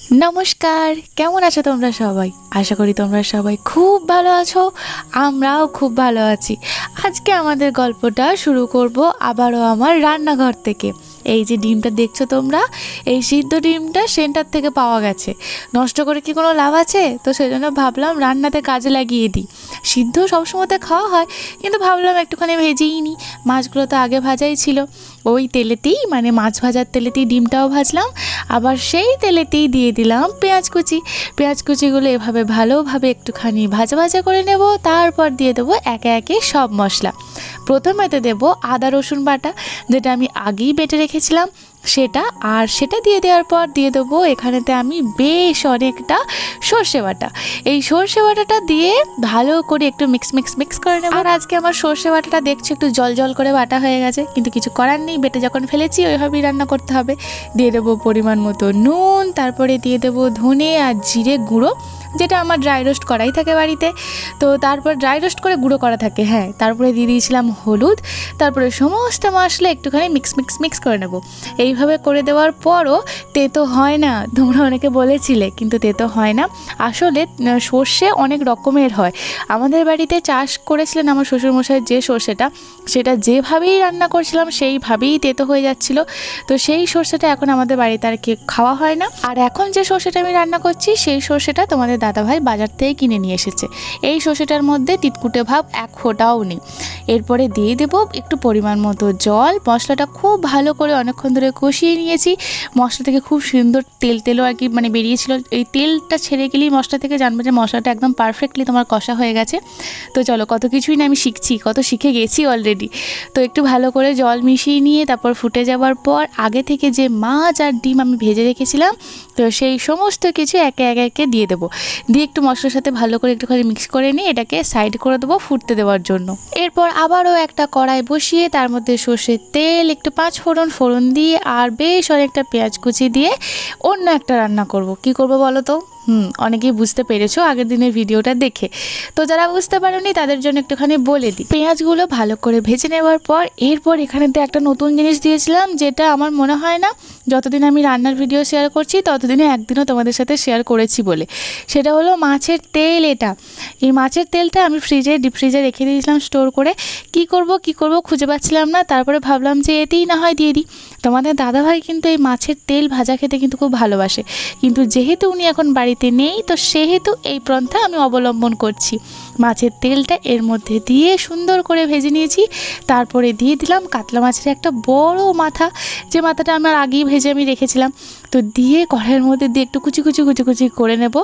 নমস্কার, কেমন আছো তোমরা সবাই? আশা করি তোমরা সবাই খুব ভালো আছো। আমরাও খুব ভালো আছি। আজকে আমাদের গল্পটা শুরু করব আবারও আমার রান্নাঘর থেকে। এই যে ডিমটা দেখছো তোমরা, এই সিদ্ধ ডিমটা সেন্টার থেকে পাওয়া গেছে। নষ্ট করে কি কোনো লাভ আছে? তো সেই জন্য ভাবলাম রান্নাতে কাজে লাগিয়ে দিই। সিদ্ধ সবসময়তে খাওয়া হয়, কিন্তু ভাবলাম একটুখানি ভেজেই নিই। মাছগুলো তো আগে ভাজাই ছিল, ওই তেলেতেই মানে মাছ ভাজার তেলেতেই ডিমটাও ভাজলাম। আবার সেই তেলেতেই দিয়ে দিলাম পেঁয়াজ কুচিগুলো এভাবে ভালোভাবে একটুখানি ভাজা ভাজা করে নেব। তারপর দিয়ে দেবো একে একে সব মশলা। প্রথমেতে দেবো আদা রসুন বাটা, যেটা আমি আগেই বেটে রেখেছিলাম সেটা। আর সেটা দিয়ে দেওয়ার পর দিয়ে দেবো এখানেতে আমি বেশ অনেকটা সর্ষে বাটা। এই সর্ষে বাটাটা দিয়ে ভালো করে একটু মিক্স করে নেব। আর আজকে আমার সর্ষে বাটাটা দেখছি একটু জল জল করে বাটা হয়ে গেছে, কিন্তু কিছু করার নেই, বেটে যখন ফেলেছি ওইভাবেই রান্না করতে হবে। দিয়ে দেবো পরিমাণ মতো নুন, তারপরে দিয়ে দেবো ধনে আর জিরে গুঁড়ো, যেটা আমার ড্রাই রোস্ট করাই থাকে বাড়িতে। তো তারপর ড্রাই রোস্ট করে গুঁড়ো করা থাকে, হ্যাঁ। তারপরে দিয়ে দিয়েছিলাম হলুদ, তারপরে সমস্ত মশলা একটুখানি মিক্স করে নেব। এইভাবে করে দেওয়ার পরও তেতো হয় না, তোমরা অনেকে বলেছিলে, কিন্তু তেতো হয় না। আসলে সর্ষে অনেক রকমের হয়। আমাদের বাড়িতে চাষ করেছিলেন আমার শ্বশুরমশাই যে সর্ষেটা, সেটা যেভাবেই রান্না করছিলাম সেইভাবেই তেতো হয়ে যাচ্ছিল। তো সেই সর্ষেটা এখন আমাদের বাড়িতে আর কি খাওয়া হয় না। আর এখন যে সর্ষেটা আমি রান্না করছি সেই সর্ষেটা তোমাদের দাদাভাই বাজার থেকে কিনে নিয়ে এসেছে। এই সর্ষেটার মধ্যে তিতকুটে ভাব এক ফোঁটাও নেই। এরপরে দিয়ে দেব একটু পরিমাণ মতো জল। মশলাটা খুব ভালো করে অনেকক্ষণ ধরে কষিয়ে নিয়েছি। মশলা থেকে খুব সুন্দর তেলও আর কি মানে বেরিয়েছিল। এই তেলটা ছেড়ে গেলেই মশলা থেকে জানবে যে মশলাটা একদম পারফেক্টলি তোমার কষা হয়ে গেছে। তো চলো, কত কিছুই না আমি শিখছি, কত শিখে গেছি অলরেডি। তো একটু ভালো করে জল মিশিয়ে নিয়ে তারপর ফুটে যাওয়ার পর আগে থেকে যে মাছ আর ডিম আমি ভেজে রেখেছিলাম, তো সেই সমস্ত কিছু একে একে দিয়ে দেবো। দিয়ে একটু মশলার সাথে ভালো করে একটুখানি মিক্স করে নিয়ে এটাকে সাইড করে দেবো ফুটতে দেওয়ার জন্য। এরপর আবারও একটা কড়াই বসিয়ে তার মধ্যে সর্ষের তেল, একটু 5 ফোড়ন দিয়ে আর বেশ অনেকটা পেঁয়াজ কুচি দিয়ে অন্য একটা রান্না করব। কি করব বলো তো? অনেকেই বুঝতে পেরেছো আগের দিনের ভিডিওটা দেখে। তো যারা বুঝতে পারোনি তাদের জন্য একটুখানি বলে দিই। পেঁয়াজগুলো ভালো করে ভেজে নেওয়ার পর এরপর এখানেতে একটা নতুন জিনিস দিয়েছিলাম, যেটা আমার মনে হয় না যতদিন আমি রান্নার ভিডিও শেয়ার করছি ততদিনে একদিনও তোমাদের সাথে শেয়ার করেছি বলে। সেটা হলো মাছের তেল। এই মাছের তেলটা আমি ডিপ ফ্রিজে রেখে দিয়েছিলাম স্টোর করে। কি করব খুঁজে পাচ্ছিলাম না। তারপরে ভাবলাম যে এতেই না হয় দিয়ে দিই। তোমাদের দাদাভাই কিন্তু এই মাছের তেল ভাজা খেতে কিন্তু খুব ভালোবাসে, কিন্তু যেহেতু উনি এখন বাড়িতে নেই, তো সেহেতু এই পন্থা আমি অবলম্বন করছি। মাছের তেলটা এর মধ্যে দিয়ে সুন্দর করে ভেজে নিয়েছি। তারপরে দিয়ে দিলাম কাতলা মাছের একটা বড় মাথা, যে মাথাটা আমার আগেই ভেজে আমি রেখেছিলাম। তো দিয়ে কড়াইয়ের মধ্যে দিয়ে একটু কুচি করে নেব।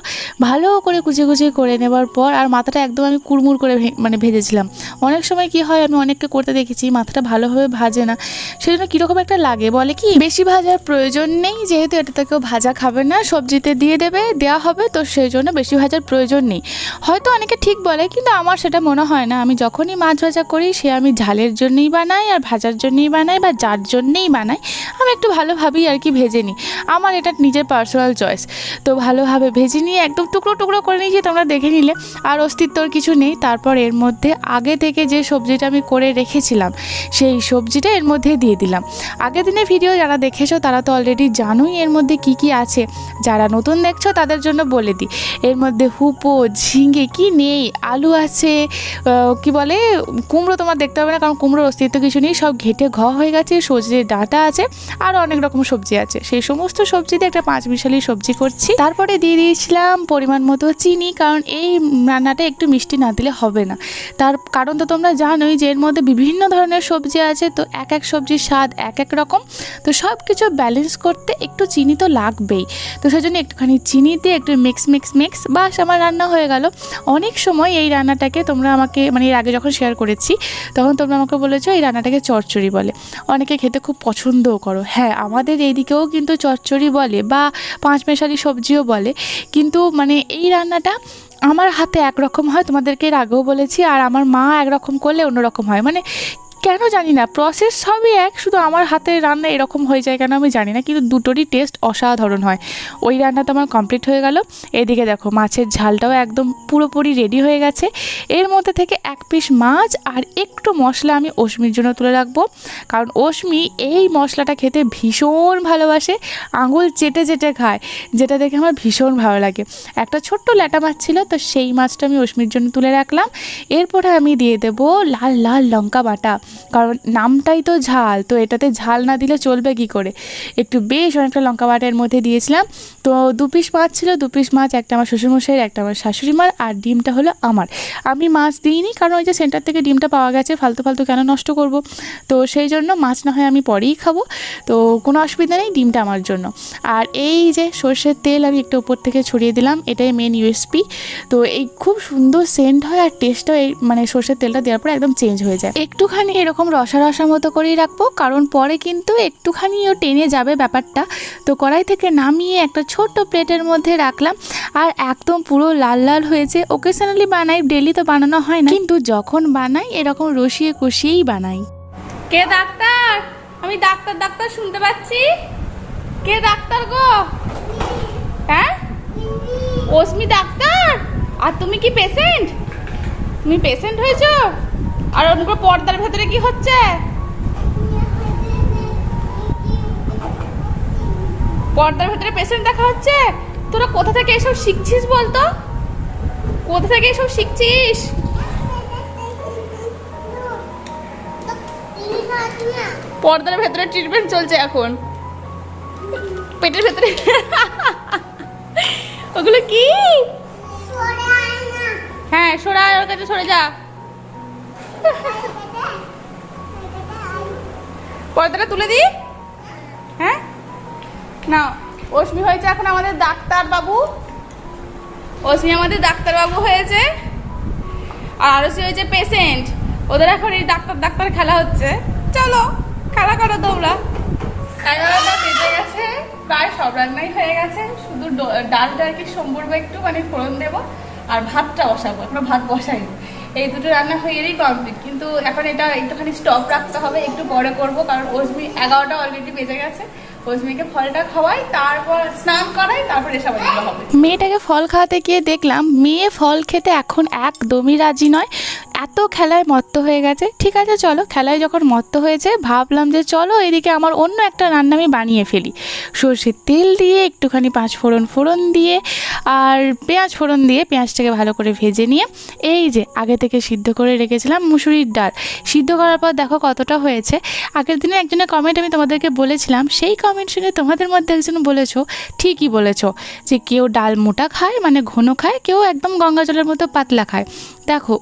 ভালো করে কুচি করে নেবার পর, আর মাথাটা একদম আমি কুড়মুড় করে মানে ভেজেছিলাম। অনেক সময় কি হয়, আমি অনেককে করতে দেখেছি মাথাটা ভালোভাবে ভাজে না, সেজন্য কীরকম একটা লাগে, বলে কি বেশি ভাজার প্রয়োজন নেই, যেহেতু এটাতে কেউ ভাজা খাবে না, সবজিতে দেওয়া হবে, তো সেই জন্য বেশি ভাজার প্রয়োজন নেই। হয়তো অনেকে ঠিক বলে, কিন্তু আমার সেটা মনে হয় না। আমি যখনই মাছ ভাজা করি সে আমি ঝালের জন্যই বানাই, আর ভাজার জন্যই বানাই, বা যার জন্যেই বানাই, আমি একটু ভালোভাবেই আর কি ভেজে নিই। আমার এটা নিজের পার্সোনাল চয়েস। তো ভালোভাবে ভেজে নিয়ে একদম টুকরো করে নিয়েছি, তোমরা দেখে নিলে, আর অস্তিত্বর কিছু নেই। তারপর এর মধ্যে আগে থেকে যে সবজিটা আমি করে রেখেছিলাম সেই সবজিটা এর মধ্যে দিয়ে দিলাম। আগের দিনের ভিডিও যারা দেখেছো তারা তো অলরেডি জানোই এর মধ্যে কি আছে। যারা নতুন দেখছো তাদের জন্য বলে দিই, এর মধ্যে হুপো, ঝিঙে কি নেই, আলু আছে, কি বলে কুমড়ো, তোমার দেখতে হবে না কারণ কুমড়োর অস্তিত্ব কিছু নেই, সব ঘেটে হয়ে গেছে, সজনে ডাঁটা আছে, আর অনেক রকম সবজি আছে। সেই সমস্ত সবজিতে একটা 5 মিশালি সবজি করছি। তারপরে দিয়ে দিয়েছিলাম পরিমাণ মতো চিনি, কারণ এই রান্নাটা একটু মিষ্টি না দিলে হবে না। তার কারণ তো তোমরা জানোই যে এর মধ্যে বিভিন্ন ধরনের সবজি আছে, তো এক সবজির স্বাদ এক রকম। তো সব কিছু ব্যালেন্স করতে একটু চিনি তো লাগবেই। তো সেই জন্য একটুখানি চিনি দিয়ে একটু মিক্স, বাস আমার রান্না হয়ে গেল। অনেক সময় এই রান্নাটাকে তোমরা আমাকে মানে এর আগে যখন শেয়ার করেছি তখন তোমরা আমাকে বলেছো এই রান্নাটাকে চচ্চড়ি বলে। অনেকে খেতে খুব পছন্দও করো। হ্যাঁ, আমাদের এইদিকেও কিন্তু চচ্চড়ি বলে, বা 5 মেশালি সবজিও বলে, কিন্তু মানে এই রান্নাটা আমার হাতে একরকম হয়, তোমাদেরকে এর আগেও বলেছি, আর আমার মা একরকম করলে অন্যরকম হয়। মানে কেন জানি না, প্রসেস সবই এক, শুধু আমার হাতের রান্না এরকম হয়ে যায় কেন আমি জানি না, কিন্তু দুটোরই টেস্ট অসাধারণ হয়। ওই রান্না তো আমার কমপ্লিট হয়ে গেল। এদিকে দেখো মাছের ঝালটাও একদম পুরোপুরি রেডি হয়ে গেছে। এর মধ্যে থেকে এক পিস মাছ আর একটু মশলা আমি অশ্মির জন্য তুলে রাখবো, কারণ অশ্মি এই মশলাটা খেতে ভীষণ ভালোবাসে, আঙুল চেটে চেটে খায়, যেটা দেখে আমার ভীষণ ভালো লাগে। একটা ছোট্ট ল্যাটা মাছ ছিল, তো সেই মাছটা আমি অশ্মির জন্য তুলে রাখলাম। এরপরে আমি দিয়ে দেবো লাল লাল লঙ্কা বাটা, কারণ নামটাই তো ঝাল, তো এটাতে ঝাল না দিলে চলবে কি করে। একটু বেশ অনেকটা লঙ্কা বাটা এর মধ্যে দিয়েছিলাম। তো 2 পিস মাছ ছিল, 2 পিস মাছ, একটা আমার শ্বশুরমশাইয়ের, একটা আমার শাশুড়ি মার, আর ডিমটা হলো আমার। আমি মাছ দিইনি, কারণ ওই যে সেন্টার থেকে ডিমটা পাওয়া গেছে, ফালতু ফালতু কেন নষ্ট করব। তো সেই জন্য মাছ না হয় আমি পরেই খাবো, তো কোনো অসুবিধা নেই, ডিমটা আমার জন্য। আর এই যে সর্ষের তেল আমি একটু উপর থেকে ছড়িয়ে দিলাম, এটাই মেন ইউএসপি। তো এই খুব সুন্দর সেন্ট হয়, আর টেস্টটাও এই মানে সর্ষের তেলটা দেওয়ার পরে একদম চেঞ্জ হয়ে যায়। একটুখানি এরকম রসা রসা মতো করেই রাখবো, কারণ পরে কিন্তু একটুখানিও টেনে যাবে ব্যাপারটা। তো কড়াই থেকে নামিয়ে একটা ছোট্ট প্লেটের মধ্যে রাখলাম, আর একদম পুরো লাল লাল হয়েছে। ওকেশনালি বানাই, ডেলি তো বানানো হয় না, কিন্তু যখন বানাই এরকম রসিয়ে কষিয়েই বানাই। কে ডাক্তার? আমি ডাক্তার ডাক্তার শুনতে পাচ্ছি। কে ডাক্তার গো? হ্যাঁ, অশ্মি ডাক্তার। আর তুমি কি পেশেন্ট? তুমি পেশেন্ট হয়েছো? আর ওগুলো পর্দার ভেতরে কি হচ্ছে? পর্দার ভেতরে পেশেন্ট দেখা হচ্ছে? তোরা কোথা থেকে এসব শিখছিস বলতো? কোথা থেকে এসব শিখছিস? পর্দার ভেতরে ট্রিটমেন্ট চলছে এখন, পেটের ভেতরে। ওগুলো কি? হ্যাঁ, সরা, ওর কাছে সরে যা। পর্দাটা তুলে দি। হ্যাঁ না, অশ্মি হয়েছে এখন আমাদের ডাক্তার বাবু। অশ্মি আমাদের ডাক্তার বাবু হয়েছে, আর আরসি হয়েছে পেশেন্ট। ওদের এখন এই ডাক্তার ডাক্তার খেলা হচ্ছে। চলো খেলা করো তোমরা। 11টা বেজে গেছে, প্রায় সব রান্নাই হয়ে গেছে, শুধু ডালটা আর কি সম্পূর্ণ একটু মানে ফোড়ন দেবো, আর ভাতটা বসাবো, এখনো ভাত বসাইনি। এই দুটো রান্না হয়েই কমপ্লিট, কিন্তু এখন এটা একটুখানি স্টপ রাখতে হবে, একটু পরে করবো, কারণ অশ্মি 11টা অলরেডি বেজে গেছে। অশ্মিকে ফলটা খাওয়াই, তারপর স্নান করাই, তারপর এসব এগুলো হবে। মেয়েটাকে ফল খাওয়াতে গিয়ে দেখলাম মেয়ে ফল খেতে এখন একদমই রাজি নয়, এত খেলায় মত্ত হয়ে গেছে। ঠিক আছে চলো, খেলায় যখন মত্ত হয়েছে ভাবলাম যে চলো এদিকে আমার অন্য একটা রান্না আমি বানিয়ে ফেলি। সর্ষের তেল দিয়ে একটুখানি 5 ফোড়ন দিয়ে আর পেঁয়াজ ফোড়ন দিয়ে পেঁয়াজটাকে ভালো করে ভেজে নিয়ে এই যে আগে থেকে সিদ্ধ করে রেখেছিলাম মুসুরির ডাল, সিদ্ধ করার পর দেখো কতটা হয়েছে। আগের দিনে একজনের কমেন্ট আমি তোমাদেরকে বলেছিলাম, সেই কমেন্ট শুনে তোমাদের মধ্যে একজন বলেছো, ঠিকই বলেছো, যে কেউ ডাল মোটা খায় মানে ঘন খায়, কেউ একদম গঙ্গা জলের মতো পাতলা খায়। দেখো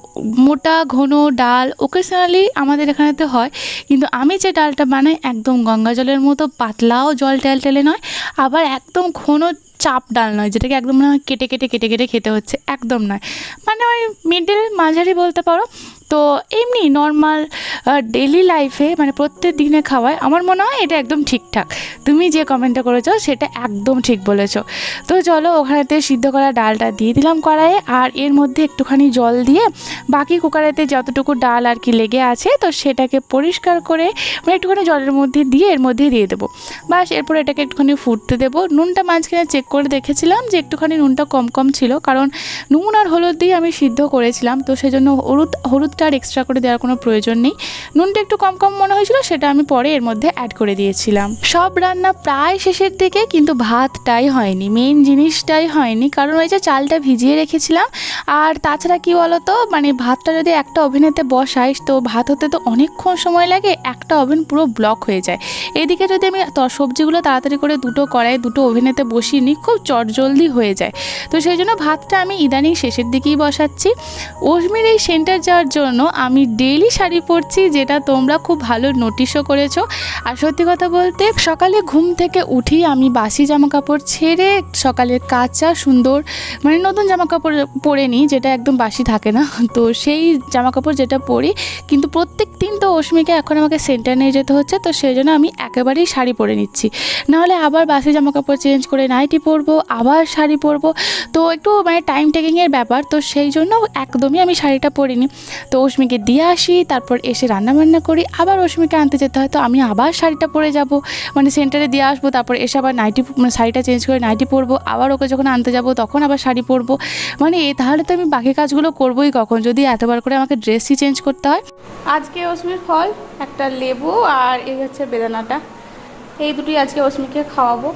মোটা ঘন ডাল ওকেশনালি আমাদের এখানেতে হয়, কিন্তু আমি যে ডালটা বানাই একদম গঙ্গা জলের মতো পাতলাও জল টেলে নয়, আবার একদম ঘন চাপ ডাল নয়, যেটাকে একদম মনে হয় কেটে কেটে কেটে কেটে খেতে হচ্ছে, একদম নয়, মানে ওই মিডল মাঝারি বলতে পারো। তো এমনি নর্মাল ডেলি লাইফে মানে প্রত্যেক দিনে খাওয়ায় আমার মনে হয় এটা একদম ঠিকঠাক। তুমি যে কমেন্টটা করেছো সেটা একদম ঠিক বলেছো। তো চলো ওখানেতে সিদ্ধ করা ডালটা দিয়ে দিলাম কড়াইয়ে, আর এর মধ্যে একটুখানি জল দিয়ে বাকি কুকারেতে যতটুকু ডাল আর কি লেগে আছে তো সেটাকে পরিষ্কার করে মানে একটুখানি জলের মধ্যে দিয়ে এর মধ্যে দিয়ে দেবো। বাস এরপর এটাকে একটুখানি ফুটতে দেবো। নুনটা মাঝখানে চেক করে দেখেছিলাম যে একটুখানি নুনটা কম কম ছিল, কারণ নুন আর হলুদ দিয়ে আমি সিদ্ধ করেছিলাম, তো সেই জন্য হলুদটা আর এক্সট্রা করে দেওয়ার কোনো প্রয়োজন নেই। নুনটা একটু কম কম মনে হয়েছিল, সেটা আমি পরে এর মধ্যে অ্যাড করে দিয়েছিলাম। সব রান্না প্রায় শেষের দিকে, কিন্তু ভাতটাই হয়নি, মেন জিনিসটাই হয়নি, কারণ ওই যে চালটা ভিজিয়ে রেখেছিলাম। আর তাছাড়া কি বলতো, মানে ভাতটা যদি একটা ওভেনেতে বসাইস তো ভাত হতে তো অনেকক্ষণ সময় লাগে, একটা ওভেন পুরো ব্লক হয়ে যায়। এদিকে যদি আমি সবজিগুলো তাড়াতাড়ি করে দুটো কড়াই দুটো ওভেনেতে বসিয়ে নিই, খুব চটজলদি হয়ে যায়। তো সেই জন্য ভাতটা আমি ইদানিং শেষের দিকেই বসাচ্ছি। অজমির এই সেন্টার যাওয়ার জন্য আমি ডেইলি শাড়ি পরছি, যেটা তোমরা খুব ভালো নোটিশও করেছো। আর সত্যি কথা বলতে সকালে ঘুম থেকে উঠি আমি বাসি জামা কাপড় ছেড়ে সকালে কাঁচা সুন্দর মানে নতুন জামা কাপড় পরে নিই, যেটা একদম বাসি থাকে না, তো সেই জামা কাপড় যেটা পরি। কিন্তু প্রত্যেক দিন তো অশ্মিকে এখন আমাকে সেন্টার নিয়ে যেতে হচ্ছে, তো সেই জন্য আমি একেবারেই শাড়ি পরে নিচ্ছি, নাহলে আবার বাসি জামা কাপড় চেঞ্জ করে নাইটি পরবো, আবার শাড়ি পরবো, তো একটু মানে টাইম টেকিংয়ের ব্যাপার, তো সেই জন্য একদমই আমি শাড়িটা পরিনি। তো তো অস্মিকে দিয়ে আসি, তারপর এসে রান্নাবান্না করি, আবার অস্মিকে আনতে যেতে হয়। তো আমি আবার শাড়িটা পরে যাব, মানে সেন্টারে দিয়ে আসবো, তারপর এসে আবার নাইটি, মানে শাড়িটা চেঞ্জ করে নাইটি পরবো, আবার ওকে যখন আনতে যাব তখন আবার শাড়ি পরবো। মানে তাহলে তো আমি বাকি কাজগুলো করবোই কখন, যদি এতবার করে আমাকে ড্রেসই চেঞ্জ করতে হয়। আজকে অস্মির ফল একটা লেবু আর এই হচ্ছে বেদানাটা, এই দুটোই আজকে অস্মিকে খাওয়াবো।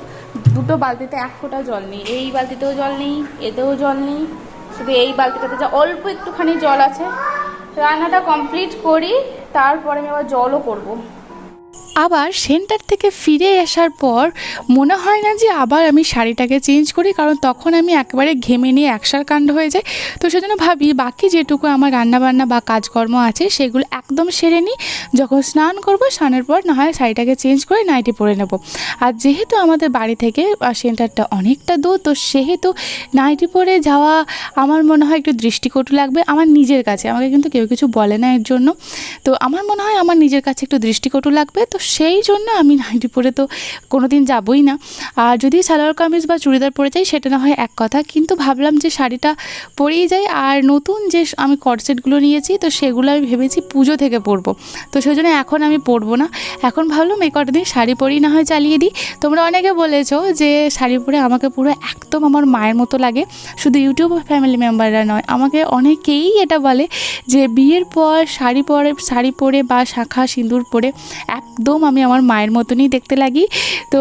দুটো বালতিতে এক ফোঁটা জল নেই, এই বালতিতেও জল নেই, এতেও জল নেই, শুধু এই বালতিটাতে যা অল্প একটুখানি জল আছে। রান্নাটা কমপ্লিট করি, তারপরে আমি আবার জলও করবো। আবার সেন্টার থেকে ফিরে আসার পর মনে হয় না যে আবার আমি শাড়িটাকে চেঞ্জ করি, কারণ তখন আমি একেবারে ঘেমে নিয়ে একসার কাণ্ড হয়ে যায়। তো সেজন্য ভাবি বাকি যেটুকু আমার রান্নাবান্না বা কাজকর্ম আছে সেগুলো একদম সেরে নিই, যখন স্নান করব স্নানের পর না হয় শাড়িটাকে চেঞ্জ করে নাইটি পরে নেব। আর যেহেতু আমাদের বাড়ি থেকে সেন্টারটা অনেকটা দূর, তো সেহেতু নাইটি পরে যাওয়া আমার মনে হয় একটু দৃষ্টিকটু লাগবে আমার নিজের কাছে, আমাকে কিন্তু কেউ কিছু বলে না এর জন্য। তো আমার মনে হয় আমার নিজের কাছে একটু দৃষ্টিকটু লাগবে, তো সেই জন্য আমি নাইটি পরে তো কোনো দিন যাবই না। আর যদি সালোয়ার কামিজ বা চুড়িদার পরে যাই সেটা না হয় এক কথা, কিন্তু ভাবলাম যে শাড়িটা পরেই যাই। আর নতুন যে আমি কর্ডসেটগুলো নিয়েছি তো সেগুলো আমি ভেবেছি পুজো থেকে পরবো, তো সেই জন্য এখন আমি পরবো না। এখন ভাবলাম এই কটা দিন শাড়ি পরেই না হয় চালিয়ে দিই। তোমরা অনেকে বলেছো যে শাড়ি পরে আমাকে পুরো একদম আমার মায়ের মতো লাগে, শুধু ইউটিউব ফ্যামিলি মেম্বাররা নয়, আমাকে অনেকেই এটা বলে যে বিয়ের পর শাড়ি পরে বা শাঁখা সিঁদুর পরে একদম আমি আমার মায়ের মতনই দেখতে লাগি। তো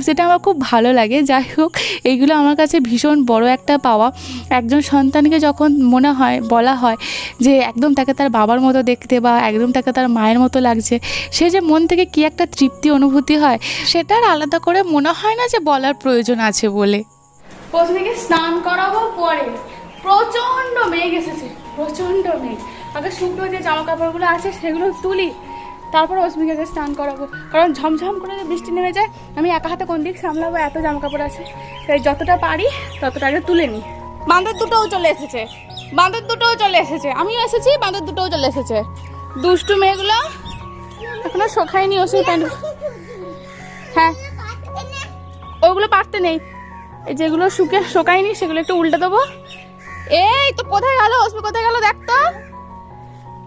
সেটা আমার খুব ভালো লাগে। যাই হোক, এইগুলো আমার কাছে ভীষণ বড় একটা পাওয়া। একজন সন্তানকে যখন মনে হয়, বলা হয় যে একদম তাকে তার বাবার মতো দেখতে বা একদম তাকে তার মায়ের মতো লাগছে, সে যে মন থেকে কী একটা তৃপ্তি অনুভূতি হয়, সেটার আলাদা করে মনে হয় না যে বলার প্রয়োজন আছে বলে। অস্মিকে স্নান করাবো পরে, প্রচণ্ড মেঘ এসেছে, প্রচণ্ড মেঘ। আগে শুকনো যে জামা কাপড়গুলো আছে সেগুলো তুলি, তারপর অস্মিকে স্নান করাবো, কারণ ঝমঝম করে যে বৃষ্টি নেমে যায়, আমি একা হাতে কোন দিক সামলাবো, এত জামা কাপড় আছে। তাই যতটা পারি ততটা আগে তুলে নিই। বাঁদর দুটোও চলে এসেছে, বাঁদর দুটোও চলে এসেছে, আমিও এসেছি, বাঁদর দুটোও চলে এসেছে। দুষ্টু মেয়েগুলো এখনো শোকায়নি অস্মি প্যান্ট। হ্যাঁ, ওইগুলো পারতে নেই, এই যেগুলো শোকায়নি সেগুলো একটু উল্টে দেবো। এই তো কোথায় গেল অস্মি, কোথায় গেল দেখ তো,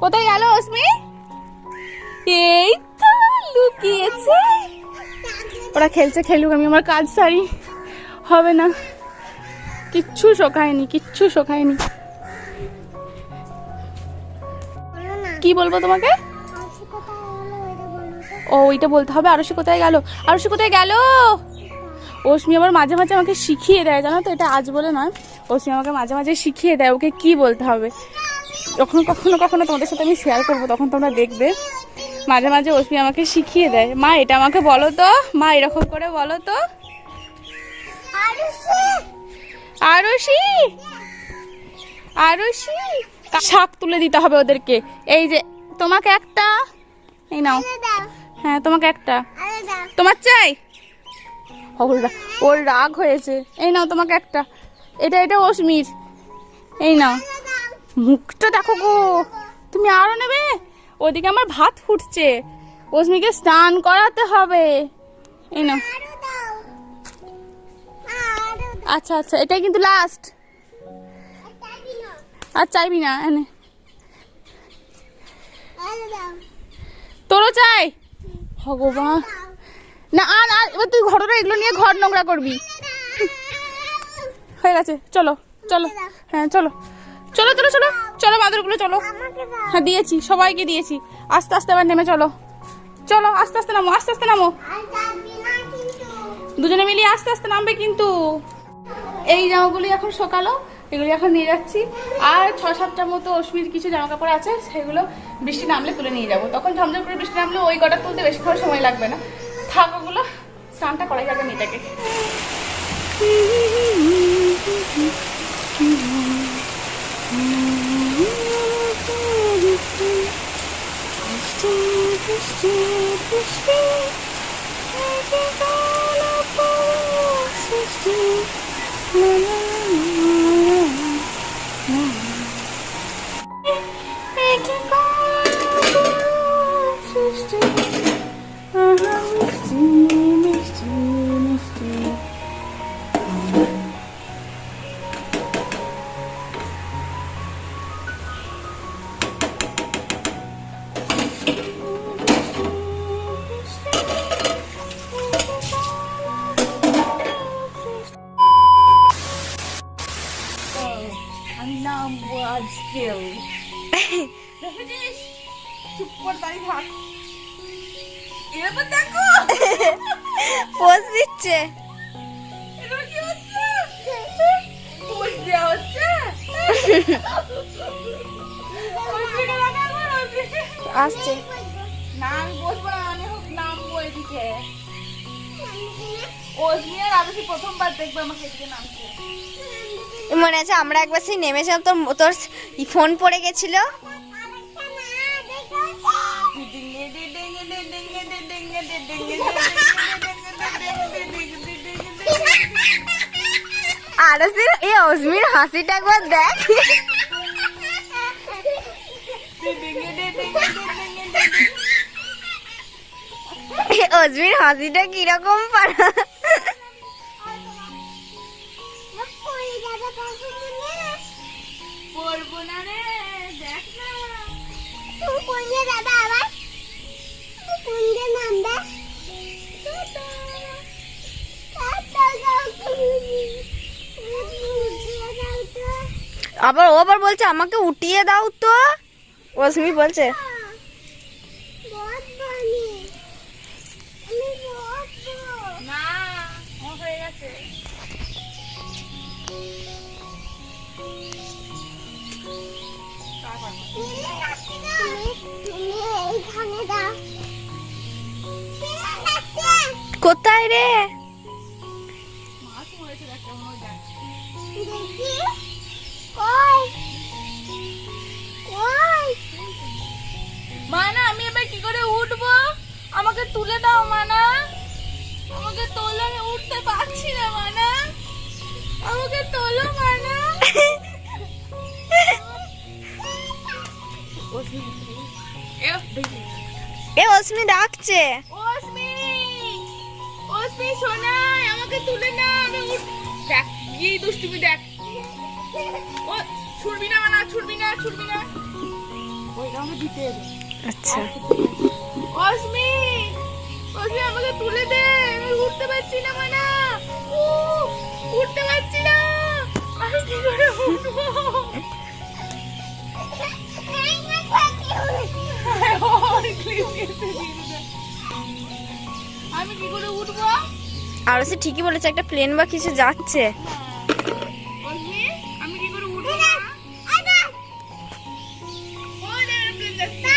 কোথায় গেল অস্মি? এই তো লুকিয়েছে, ওরা খেলছে, খেলুক, আমি আমার কাজ সারি। হবে না, কিচ্ছু শোকায়নি, কিচ্ছু শোকায়নি। কি বলবো তোমাকে? ও ওইটা বলতে হবে, আরুষি কোথায় গেল, আরুষি কোথায় গেল? অস্মি আবার মাঝে মাঝে আমাকে শিখিয়ে দেয়, জানো তো, এটা আজ বলে নয়, অস্মি আমাকে মাঝে মাঝে শিখিয়ে দেয় ওকে কি বলতে হবে। কখনো কখনো কখনো তোমাদের সাথে আমি শেয়ার করবো, তখন তোমরা দেখবে। মাঝে মাঝে অস্মি আমাকে শিখিয়ে দেয়, মা এটা আমাকে বলো তো, মা এরকম করে বলো তো। আরুষি, আরুষি, শাক তুলে দিতে হবে ওদেরকে। এই যে তোমাকে একটা, এই নাও, হ্যাঁ তোমাকে একটা, তোমার চাই? ওর রাগ হয়েছে, এই নাও তোমাকে একটা, এটা এটা অস্মির, এই নাও। মুখটা দেখো গো, তুমি আরো নেবে? ওদিকে আমার ভাত ফুটছে, অস্মিকে স্নান করাতে হবে। এই নাও, আচ্ছা আচ্ছা, এটাই কিন্তু লাস্ট, আর চাইবি না? এনে তোরও চাই? ভগবান, না আর এবার তুই ঘরটা এগুলো নিয়ে ঘর নোংরা করবি। হয়ে গেছে, চলো চলো, হ্যাঁ চলো চলো চলো চলো চলো, বাদরগুলো চলো। হ্যাঁ দিয়েছি, সবাইকে দিয়েছি। আস্তে আস্তে আবার নেমে চলো, চলো আস্তে আস্তে নামো, আস্তে আস্তে নামো, দুজনে মিলিয়ে আস্তে আস্তে নামবে কিন্তু। এই জামাগুলি এখন সকালো, এগুলি এখন নিয়ে যাচ্ছি। আর 6-7টার মতো অস্মির কিছু জামা কাপড় আছে, সেগুলো বৃষ্টি নামলে তুলে নিয়ে যাবো। তখন ঝমঝম করে বৃষ্টি নামলে ওই কটা তুলতে বেশিক্ষণ সময় লাগবে না। থাক, ওগুলো স্নানটা করাই যাবে মেয়েটাকে। আমি নামবো আজকেও। দেখেছিস? চুপ করে দাঁড়িয়ে থাক। এবার দেখো পোজ দিচ্ছে। এবার কি হচ্ছে? পোজ দেওয়া হচ্ছে। ওইদিকে রাখা আমার, ওইদিকে। আসছে। না আমি বসবো না, আমি নামবো এদিকে। ওসমি আর আরুষি প্রথমবার দেখবে আমাকে এদিকে নামছে। মনে আছে আমরা একবার সেই নেমেছিলাম, তোর তোর ফোন পড়ে গেছিল। আর এই অজমির হাসিটা একবার দেখ। অজমির হাসিটা কিরকম পারা। পড়বো না রে, দেখ না। আবার ও আবার বলছে আমাকে উঠিয়ে দাও তো। অজমি বলছে না, আমার হয়ে গেছে। কোথায় রে? মাছ মরেছে, দেখ কেমন ওই দেখ। মানা আমি এবার কি করে উঠবো? আমাকে তুলে দাও মানা, আমাকে তোলো, আমি উঠতে পারছি না মানা, আমাকে তোলো মানা। এ অজমি ডাকছে। ওসমি, ওসমি সোনাই আমাকে তুলে না, আমি দেখ কি দুষ্টুমি দেখ। ও ছুড়বি না মানা, ছুড়বি না, ছুড়বি না। ওইটা আমাকে দিতে হবে। আচ্ছা ওসমি, ওসমি আমাকে তুলে দে, আমি উঠতে পারছি না মানা, উঠতে পারছি না, আমি কি করে উঠবো? আমি কি করে উঠবো? আর সে ঠিকই বলেছে, একটা প্লেন বা কিছু যাচ্ছে। ওসমি, আমি কি করে উঠবো? ওই যে aeroplane যাচ্ছে।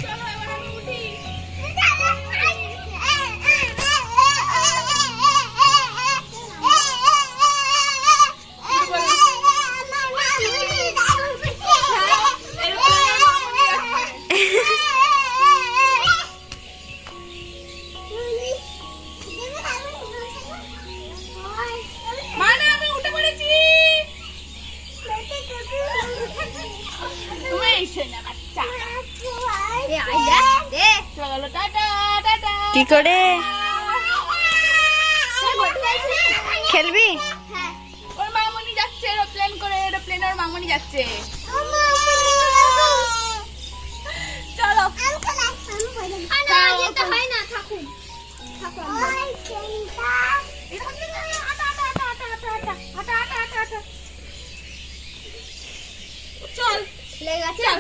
চলো এবার আমি উঠি। মানে আমি উঠে পড়েছি। তুমি এসে না বাচ্চা। চলো টাটা টাটা। কি করে খেলবি? ওর মামনি যাচ্ছে এরোপ্লেন করে, এরোপ্লেন ওর মামনি যাচ্ছে। চলো চল চল